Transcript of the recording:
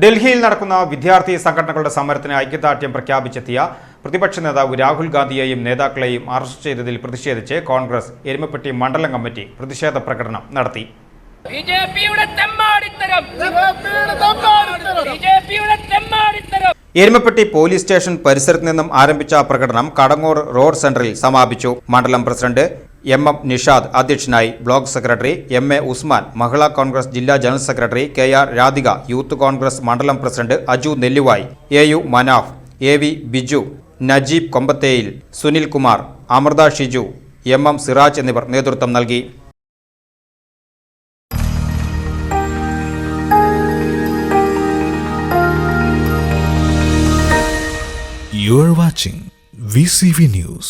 ഡൽഹിയിൽ നടക്കുന്ന വിദ്യാർത്ഥി സംഘടനകളുടെ സമരത്തിന് ഐക്യദാർഢ്യം പ്രഖ്യാപിച്ചെത്തിയ പ്രതിപക്ഷ നേതാവ് രാഹുൽ ഗാന്ധിയെയും നേതാക്കളെയും അറസ്റ്റ് ചെയ്തതിൽ പ്രതിഷേധിച്ച് കോൺഗ്രസ് എരുമപ്പെട്ടി മണ്ഡലം കമ്മിറ്റി പ്രതിഷേധ പ്രകടനം നടത്തി. എരുമപ്പെട്ടി പോലീസ് സ്റ്റേഷൻ പരിസരത്ത് നിന്നും ആരംഭിച്ച പ്രകടനം കടങ്ങൂർ റോഡ് സെന്ററിൽ സമാപിച്ചു. മണ്ഡലം പ്രസിഡന്റ് എം നിഷാദ് അധ്യക്ഷനായി. Block secretary M Usman, Mahila Congress ജില്ലാ general secretary KR Radhika, youth Congress മണ്ഡലം president Aju Nelluvayi, AU Manaf, AV Biju, Najeeb കൊമ്പത്തേയിൽ, സുനിൽ കുമാർ, അമൃത ഷിജു, MM സിറാജ് എന്നിവർ നേതൃത്വം നൽകി. You are watching VCV News.